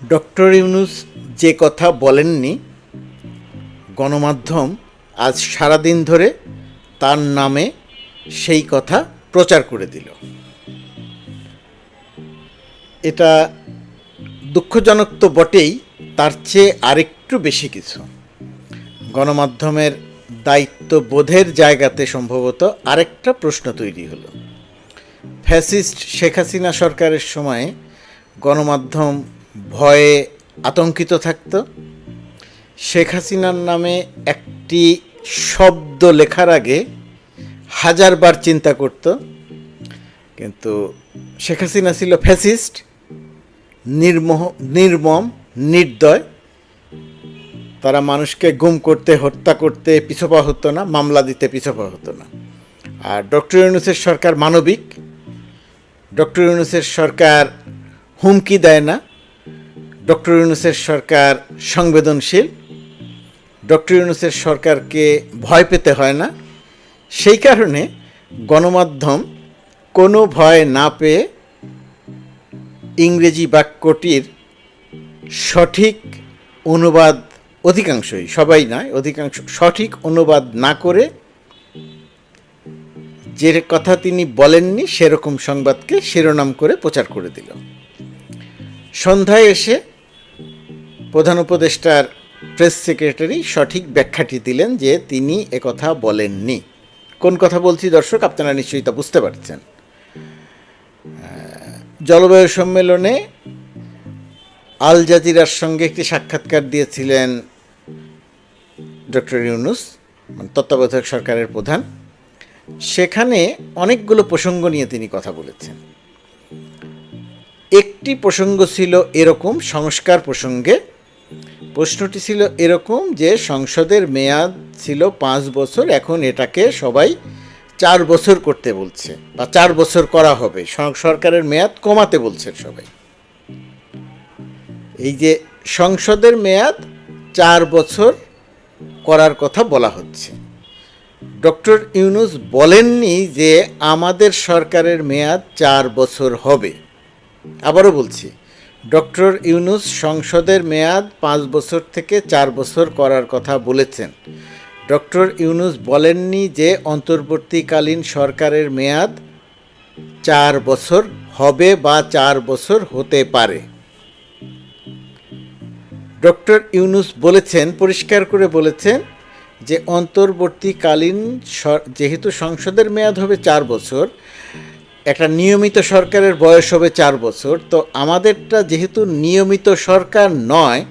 Doctor Yunus যে কথা বলেননি, গণমাধ্যম আজ সারাদিন ধরে তার নামে সেই কথা প্রচার করে দিল। এটা দুঃখজনক তো বটেই, তার চেয়ে আরেকটু বেশি কিছু। গণমাধ্যমের দায়িত্ববোধের জায়গাতে সম্ভবত আরেকটা প্রশ্ন তৈরি হলো। ফ্যাসিস্ট শেখ হাসিনা সরকারের সময়ে গণমাধ্যম ভয়ে আতঙ্কিত থাকত। শেখ হাসিনার নামে একটি শব্দ লেখার আগে হাজারবার চিন্তা করত, কিন্তু শেখ হাসিনা ছিল ফ্যাসিস্ট, নির্মম, নির্দয়। তারা মানুষকে গুম করতে, হত্যা করতে পিছপা হতো না, মামলা দিতে পিছপা হতো না। আর ডক্টর ইউনূসের সরকার মানবিক, ডক্টর ইউনূসের সরকার হুমকি দেয় না, ডক্টর ইউনূসের সরকার সংবেদনশীল, ডক্টর ইউনূসের সরকারকে ভয় পেতে হয় না। সেই কারণে গণমাধ্যম কোনো ভয় না পেয়ে ইংরেজি বাক্যটির সঠিক অনুবাদ, অধিকাংশই, সবাই নয়, অধিকাংশ সঠিক অনুবাদ না করে যে কথা তিনি বলেননি সেরকম সংবাদকে শিরোনাম করে প্রচার করে দিল। সন্ধ্যায় এসে প্রধান উপদেষ্টার প্রেস সেক্রেটারি সঠিক ব্যাখ্যাটি দিলেন যে তিনি একথা বলেননি। কোন কথা বলছি দর্শক, আপনারা নিশ্চয়ই তা বুঝতে পারছেন। জলবায়ু সম্মেলনে আল জাজিরার সঙ্গে একটি সাক্ষাৎকার দিয়েছিলেন ডক্টর ইউনূস, তত্ত্বাবধায়ক সরকারের প্রধান। সেখানে অনেকগুলো প্রসঙ্গ নিয়ে তিনি কথা বলেছেন। একটি প্রসঙ্গ ছিল এরকম, সংস্কার প্রসঙ্গে। প্রশ্নটি ছিল এরকম যে সংসদের মেয়াদ ছিল 5 বছর, এখন এটাকে সবাই 4 বছর করতে বলছে, বা 4 বছর করা হবে, সরকারের মেয়াদ কমাতে বলছেন সবাই। এই যে সংসদের মেয়াদ 4 বছর করার কথা বলা হচ্ছে, ডক্টর ইউনূস বলেননি যে আমাদের সরকারের মেয়াদ 4 বছর হবে। আবারও বলছি, ডক্টর ইউনূস সংসদের মেয়াদ 5 বছর থেকে 4 বছর করার কথা বলেছেন। ডক্টর ইউনূস বলেননি যে অন্তর্বর্তীকালীন সরকারের মেয়াদ 4 বছর হবে বা 4 বছর হতে পারে। ডক্টর ইউনূস বলেছেন, পরিষ্কার করে বলেছেন যে অন্তর্বর্তীকালীন, যেহেতু সংসদের মেয়াদ হবে 4 বছর, একটা নিয়মিত সরকারের বয়স হবে 4 বছর, তো আমাদেরটা যেহেতু নিয়মিত সরকার নয়,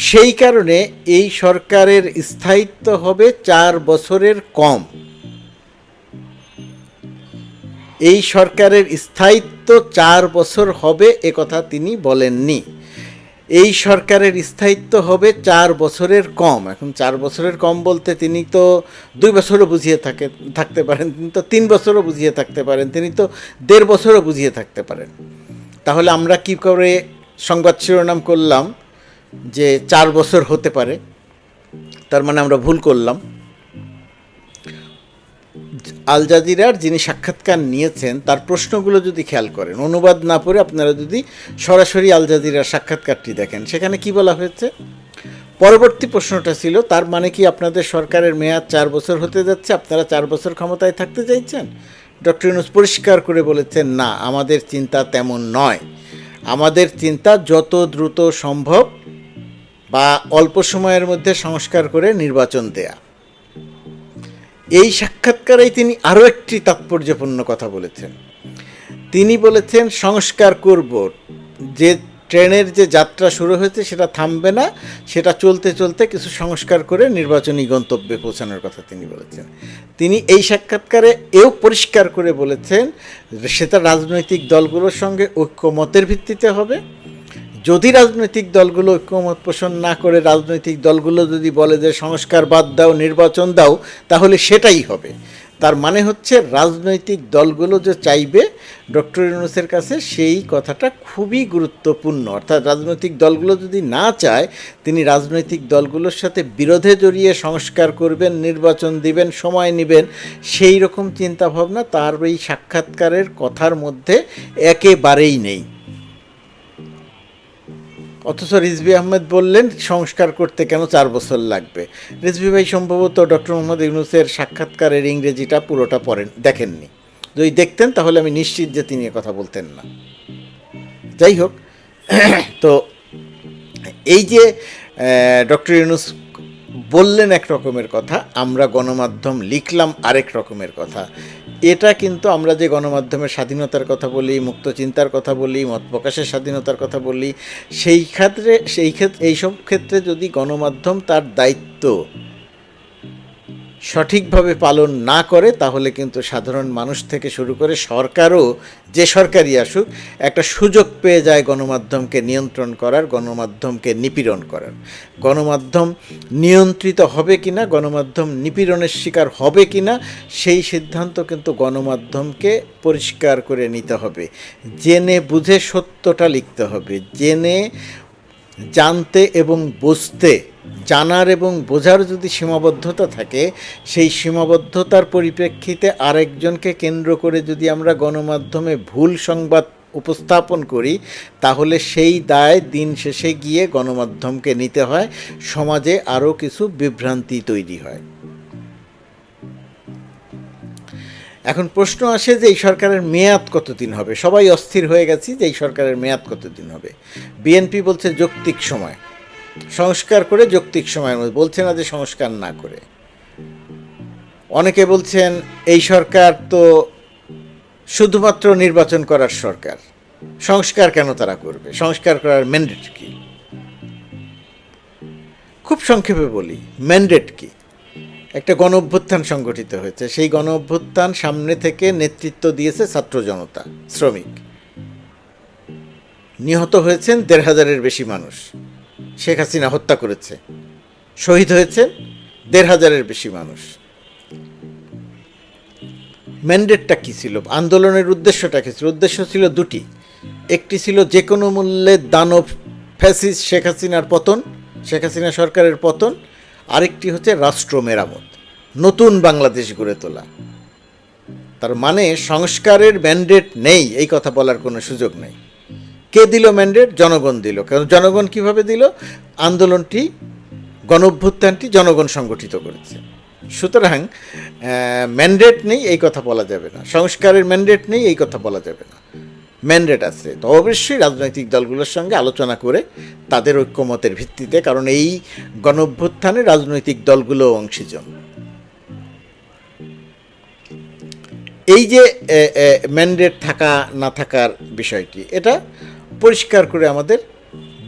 সেই কারণে এই সরকারের স্থায়িত্ব হবে 4 বছরের কম। এই সরকারের স্থায়িত্ব 4 বছর হবে এ কথা তিনি বলেননি। এই সরকারের স্থায়িত্ব হবে 4 বছরের কম। এখন 4 বছরের কম বলতে তিনি তো 2 বছরও বুঝিয়ে থাকতে পারেন, তিনি তো 3 বছরও বুঝিয়ে থাকতে পারেন, তিনি তো 1.5 বছরও বুঝিয়ে থাকতে পারেন। তাহলে আমরা কি করে সংবাদ শিরোনাম করলাম যে 4 বছর হতে পারে? তার মানে আমরা ভুল করলাম। আল জাজিরার যিনি সাক্ষাৎকার নিয়েছেন তার প্রশ্নগুলো যদি খেয়াল করেন, অনুবাদ না পড়ে আপনারা যদি সরাসরি আল জাজিরার সাক্ষাৎকারটি দেখেন, সেখানে কি বলা হয়েছে? পরবর্তী প্রশ্নটা ছিল, তার মানে কি আপনাদের সরকারের মেয়াদ 4 বছর হতে যাচ্ছে, আপনারা 4 বছর ক্ষমতায় থাকতে চাইছেন? ডক্টর ইউনূস পরিষ্কার করে বলেছেন, না, আমাদের চিন্তা তেমন নয়। আমাদের চিন্তা যত দ্রুত সম্ভব বা অল্প সময়ের মধ্যে সংস্কার করে নির্বাচন দেয়া। এই সাক্ষাৎকারেই তিনি আরও একটি তাৎপর্যপূর্ণ কথা বলেছেন। তিনি বলেছেন সংস্কার করব, যে ট্রেনের যে যাত্রা শুরু হয়েছে সেটা থামবে না, সেটা চলতে চলতে কিছু সংস্কার করে নির্বাচনী গন্তব্যে পৌঁছানোর কথা তিনি বলেছেন। তিনি এই সাক্ষাৎকারে এও পরিষ্কার করে বলেছেন সেটা রাজনৈতিক দলগুলোর সঙ্গে ঐক্যমতের ভিত্তিতে হবে। যদি রাজনৈতিক দলগুলো ঐক্যমত পোষণ না করে, রাজনৈতিক দলগুলো যদি বলে যে সংস্কার বাদ দাও, নির্বাচন দাও, তাহলে সেটাই হবে। তার মানে হচ্ছে রাজনৈতিক দলগুলো যে চাইবে ডক্টর ইউনূসের কাছে, সেই কথাটা খুবই গুরুত্বপূর্ণ। অর্থাৎ রাজনৈতিক দলগুলো যদি না চায়, তিনি রাজনৈতিক দলগুলোর সাথে বিরোধে জড়িয়ে সংস্কার করবেন, নির্বাচন দিবেন, সময় নেবেন, সেই রকম চিন্তাভাবনা তার এই সাক্ষাৎকারের কথার মধ্যে একেবারেই নেই। অথচ রিজভী আহমেদ বললেন সংস্কার করতে কেন 4 বছর লাগবে। রিজভী ভাই সম্ভবত ডক্টর মোহাম্মদ ইউনূসের সাক্ষাৎকারের ইংরেজিটা পুরোটা দেখেননি। যদি দেখতেন তাহলে আমি নিশ্চিত যে তিনি কথা বলতেন না। যাই হোক, তো এই যে ডক্টর ইউনূস বললেন এক রকমের কথা, আমরা গণমাধ্যম লিখলাম আরেক রকমের কথা। এটা কিন্তু আমরা যে গণমাধ্যমের স্বাধীনতার কথা বলি, মুক্ত চিন্তার কথা বলি, মত প্রকাশের স্বাধীনতার কথা বলি, এইসব ক্ষেত্রে যদি গণমাধ্যম তার দায়িত্ব সঠিকভাবে পালন না করে, তাহলে কিন্তু সাধারণ মানুষ থেকে শুরু করে সরকারও, যে সরকারই আসুক, একটা সুযোগ পেয়ে যায় গণমাধ্যমকে নিয়ন্ত্রণ করার, গণমাধ্যমকে নিপীড়ন করার। গণমাধ্যম নিয়ন্ত্রিত হবে কিনা, গণমাধ্যম নিপীড়নের শিকার হবে কিনা, সেই সিদ্ধান্ত কিন্তু গণমাধ্যমকে পরিষ্কার করে নিতে হবে। জেনে বুঝে সত্যটা লিখতে হবে। জেনে জানতে এবং বুঝতে, জানার এবং বোঝার যদি সীমাবদ্ধতা থাকে, সেই সীমাবদ্ধতার পরিপ্রেক্ষিতে আরেকজনকে কেন্দ্র করে যদি আমরা গণমাধ্যমে ভুল সংবাদ উপস্থাপন করি, তাহলে সেই দায় দিন শেষে গিয়ে গণমাধ্যমকে নিতে হয়। সমাজে আরও কিছু বিভ্রান্তি তৈরি হয়। এখন প্রশ্ন আসে যে এই সরকারের মেয়াদ কতদিন হবে। সবাই অস্থির হয়ে গেছি যে এই সরকারের মেয়াদ কতদিন হবে। বিএনপি বলছে যৌক্তিক সময়, সংস্কার করে যৌক্তিক সময়ের মধ্যে, বলছে না যে সংস্কার না করে। অনেকে বলছেন এই সরকার তো শুধুমাত্র নির্বাচন করার সরকার, সংস্কার কেন তারা করবে, সংস্কার করার ম্যান্ডেট কি? খুব সংক্ষেপে বলি, ম্যান্ডেট কি? একটা গণ অভ্যুত্থান সংগঠিত হয়েছে, সেই গণ অভ্যুত্থান সামনে থেকে নেতৃত্ব দিয়েছে ছাত্র জনতা, শ্রমিক। নিহত হয়েছেন 1,500-এর বেশি মানুষ। শেখ হাসিনা হত্যা করেছে, শহীদ হয়েছেন 1,500-এর বেশি মানুষ। ম্যান্ডেটটা কী ছিল? আন্দোলনের উদ্দেশ্যটা কী ছিল? উদ্দেশ্য ছিল দুটি। একটি ছিল যে কোনো মূল্যে দানব ফ্যাসিস্ট শেখ হাসিনার পতন, শেখ হাসিনা সরকারের পতন। আরেকটি হচ্ছে রাষ্ট্র মেরামত, নতুন বাংলাদেশ গড়ে তোলা। তার মানে সংস্কারের ম্যান্ডেট নেই এই কথা বলার কোনো সুযোগ নেই। কে দিল ম্যান্ডেট? জনগণ দিল। কারণ জনগণ কিভাবে দিল? আন্দোলনটি, গণ অভ্যুত্থানটি জনগণ সংগঠিত করেছে। সুতরাং ম্যান্ডেট নেই এই কথা বলা যাবে না, সংস্কারের ম্যান্ডেট নেই এই কথা বলা যাবে না। ম্যান্ডেট আছে তো অবশ্যই রাজনৈতিক দলগুলোর সঙ্গে আলোচনা করে তাদের ঐক্যমতের ভিত্তিতে, কারণ এই গণ অভ্যুত্থানে রাজনৈতিক দলগুলো অংশীজন। এই যে ম্যান্ডেট থাকা না থাকার বিষয়টি, এটা পরিষ্কার করে আমাদের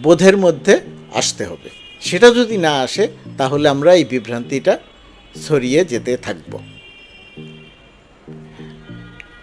বোধের মধ্যে আসতে হবে। সেটা যদি না আসে তাহলে আমরা এই বিভ্রান্তিটা ছড়িয়ে যেতে থাকব।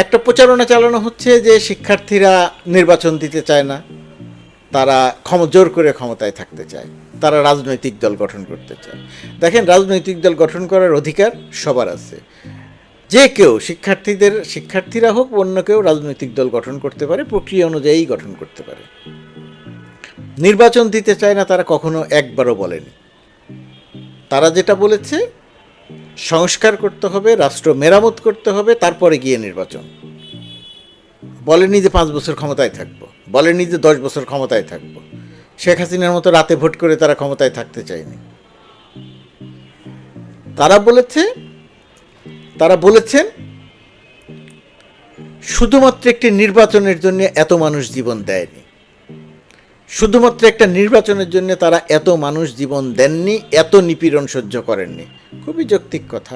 একটা প্রচারণা চালানো হচ্ছে যে শিক্ষার্থীরা নির্বাচন দিতে চায় না, তারা জোর করে ক্ষমতায় থাকতে চায়, তারা রাজনৈতিক দল গঠন করতে চায়। দেখেন, রাজনৈতিক দল গঠন করার অধিকার সবার আছে। যে কেউ, শিক্ষার্থীরা হোক অন্য কেউ রাজনৈতিক দল গঠন করতে পারে, প্রক্রিয়া অনুযায়ী গঠন করতে পারে। নির্বাচন দিতে চায় না তারা কখনো একবারও বলেনি। তারা যেটা বলেছে, সংস্কার করতে হবে, রাষ্ট্র মেরামত করতে হবে, তারপরে গিয়ে নির্বাচন। বলেনি যে 5 বছর ক্ষমতায় থাকবো, বলেনি যে 10 বছর ক্ষমতায় থাকবো। শেখ হাসিনার মতো রাতে ভোট করে তারা ক্ষমতায় থাকতে চায়নি। তারা বলেছেন শুধুমাত্র একটি নির্বাচনের জন্য এত মানুষ জীবন দেয়নি, শুধুমাত্র একটা নির্বাচনের জন্য তারা এত মানুষ জীবন দেননি, এত নিপীড়ন সহ্য করেননি। খুবই যৌক্তিক কথা।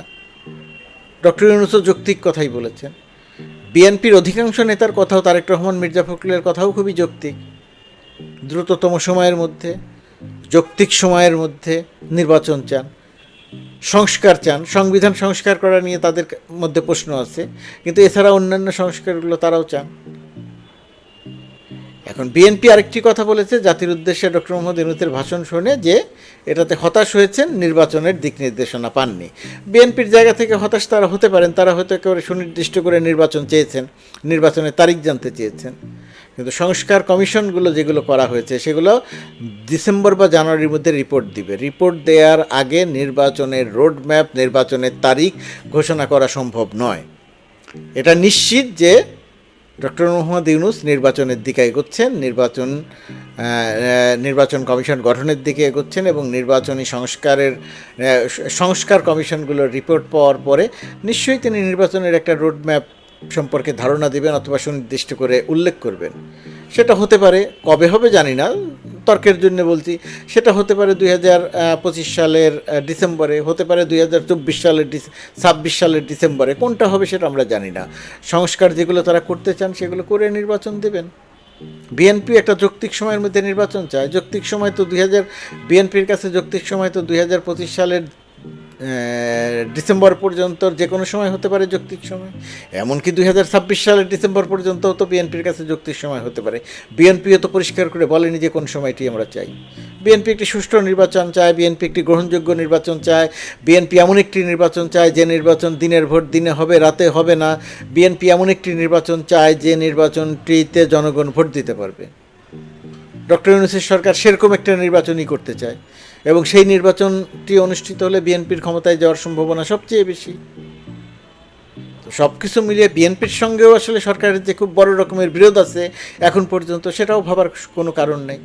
ডক্টর ইউনূসও যৌক্তিক কথাই বলেছেন। বিএনপির অধিকাংশ নেতার কথাও, তারেক রহমান, মির্জা ফখরুলের কথাও খুবই যৌক্তিক। দ্রুততম সময়ের মধ্যে, যৌক্তিক সময়ের মধ্যে নির্বাচন চান, সংস্কার চান। সংবিধান সংস্কার করা নিয়ে তাদের মধ্যে প্রশ্ন আছে, কিন্তু এছাড়া অন্যান্য সংস্কারগুলো তারাও চান। এখন বিএনপি আরেকটি কথা বলেছে জাতির উদ্দেশ্যে ডক্টর মোহাম্মদ ইউনূসের ভাষণ শুনে, যে এটাতে হতাশ হয়েছেন, নির্বাচনের দিক নির্দেশনা পাননি। বিএনপির জায়গা থেকে হতাশ তারা হতে পারেন, তারা হয়তো একেবারে সুনির্দিষ্ট করে নির্বাচন চেয়েছেন, নির্বাচনের তারিখ জানতে চেয়েছেন। কিন্তু সংস্কার কমিশনগুলো যেগুলো করা হয়েছে সেগুলো ডিসেম্বর বা জানুয়ারির মধ্যে রিপোর্ট দিবে। রিপোর্ট দেওয়ার আগে নির্বাচনের রোডম্যাপ, নির্বাচনের তারিখ ঘোষণা করা সম্ভব নয়। এটা নিশ্চিত যে ডক্টর মোহাম্মদ ইউনূস নির্বাচনের দিকে এগোচ্ছেন, নির্বাচন কমিশন গঠনের দিকে এগোচ্ছেন এবং নির্বাচনী সংস্কার কমিশনগুলোর রিপোর্ট পাওয়ার পরে নিশ্চয়ই তিনি নির্বাচনের একটা রোডম্যাপ সম্পর্কে ধারণা দেবেন অথবা সুনির্দিষ্ট করে উল্লেখ করবেন। সেটা হতে পারে, কবে হবে জানি না, তর্কের জন্য বলছি, সেটা হতে পারে 2025 সালের ডিসেম্বরে, হতে পারে 2026 সালের ডিসেম্বরে। কোনটা হবে সেটা আমরা জানি না। সংস্কার যেগুলো তারা করতে চান সেগুলো করে নির্বাচন দেবেন। বিএনপি একটা যৌক্তিক সময়ের মধ্যে নির্বাচন চায়। যৌক্তিক সময় তো বিএনপির কাছে যৌক্তিক সময় তো 2025 সালের ডিসেম্বর পর্যন্ত যে কোনো সময় হতে পারে যৌক্তিক সময়। এমনকি 2026 সালের ডিসেম্বর পর্যন্তও তো বিএনপির কাছে যৌক্তিক সময় হতে পারে। বিএনপিও তো পরিষ্কার করে বলেনি যে কোন সময়টি আমরা চাই। বিএনপি একটি সুষ্ঠু নির্বাচন চায়, বিএনপি একটি গ্রহণযোগ্য নির্বাচন চায়, বিএনপি এমন একটি নির্বাচন চায় যে নির্বাচন দিনের ভোট দিনে হবে, রাতে হবে না। বিএনপি এমন একটি নির্বাচন চায় যে নির্বাচনটিতে জনগণ ভোট দিতে পারবে। ডক্টর ইউনূসের সরকার সেরকম একটা নির্বাচনই করতে চায় এবং সেই নির্বাচনটি অনুষ্ঠিত হলে বিএনপির ক্ষমতায় যাওয়ার সম্ভাবনা সবচেয়ে বেশি। তো সব কিছু মিলিয়ে বিএনপির সঙ্গেও আসলে সরকারের যে খুব বড় রকমের বিরোধ আছে এখন পর্যন্ত, সেটাও ভাবার কোনো কারণ নেই।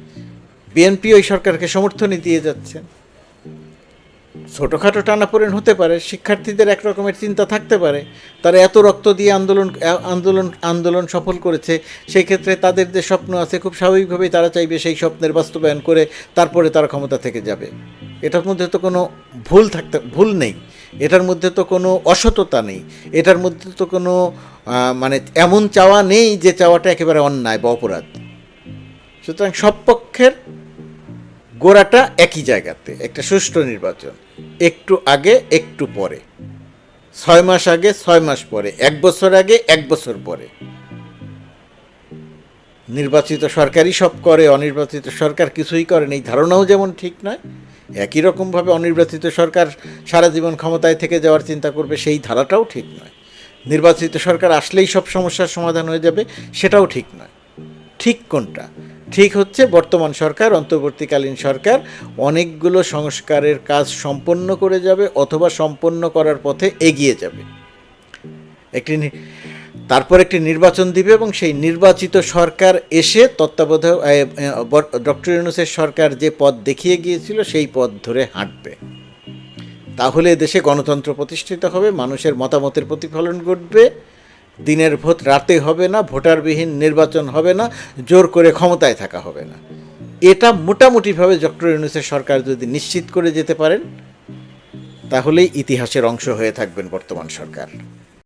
বিএনপি ওই সরকারকে সমর্থনই দিয়ে যাচ্ছে। ছোটোখাটো টানাপোড়েন হতে পারে, শিক্ষার্থীদের এক রকমের চিন্তা থাকতে পারে, তারা এত রক্ত দিয়ে আন্দোলন সফল করেছে, সেই ক্ষেত্রে তাদের যে স্বপ্ন আছে খুব স্বাভাবিকভাবেই তারা চাইবে সেই স্বপ্নের বাস্তবায়ন করে তারপরে তারা ক্ষমতা থেকে যাবে। এটার মধ্যে তো কোনো ভুল নেই, এটার মধ্যে তো কোনো অসততা নেই, এটার মধ্যে তো কোনো মানে এমন চাওয়া নেই যে চাওয়াটা একেবারে অন্যায় বা অপরাধ। সুতরাং সব পক্ষের গোড়াটা একই জায়গাতে, একটা সুষ্ঠু নির্বাচন, একটু আগে একটু পরে, 6 মাস আগে 6 মাস পরে, 1 বছর আগে 1 বছর পরে। নির্বাচিত সরকারই সব করে, অনির্বাচিত সরকার কিছুই করেন, এই ধারণাও যেমন ঠিক নয়। একই রকমভাবে অনির্বাচিত সরকার সারা জীবন ক্ষমতায় থেকে যাওয়ার চিন্তা করবে, সেই ধারাটাও ঠিক নয়। নির্বাচিত সরকার আসলেই সব সমস্যার সমাধান হয়ে যাবে, সেটাও ঠিক নয়। ঠিক কোনটা? ঠিক হচ্ছে বর্তমান সরকার, অন্তর্বর্তীকালীন সরকার অনেকগুলো সংস্কারের কাজ সম্পন্ন করে যাবে অথবা সম্পন্ন করার পথে এগিয়ে যাবে। তারপর একটি নির্বাচন দিবে এবং সেই নির্বাচিত সরকার এসে তত্ত্বাবধায়ক ডক্টর ইউনূসের সরকার যে পথ দেখিয়ে গিয়েছিল সেই পথ ধরে হাঁটবে। তাহলে দেশে গণতন্ত্র প্রতিষ্ঠিত হবে, মানুষের মতামতের প্রতিফলন ঘটবে, দিনের ভোট রাতে হবে না, ভোটারবিহীন নির্বাচন হবে না, জোর করে ক্ষমতায় থাকা হবে না। এটা মোটামুটিভাবে ডক্টর ইউনূসের সরকার যদি নিশ্চিত করে যেতে পারেন তাহলেই ইতিহাসের অংশ হয়ে থাকবেন বর্তমান সরকার।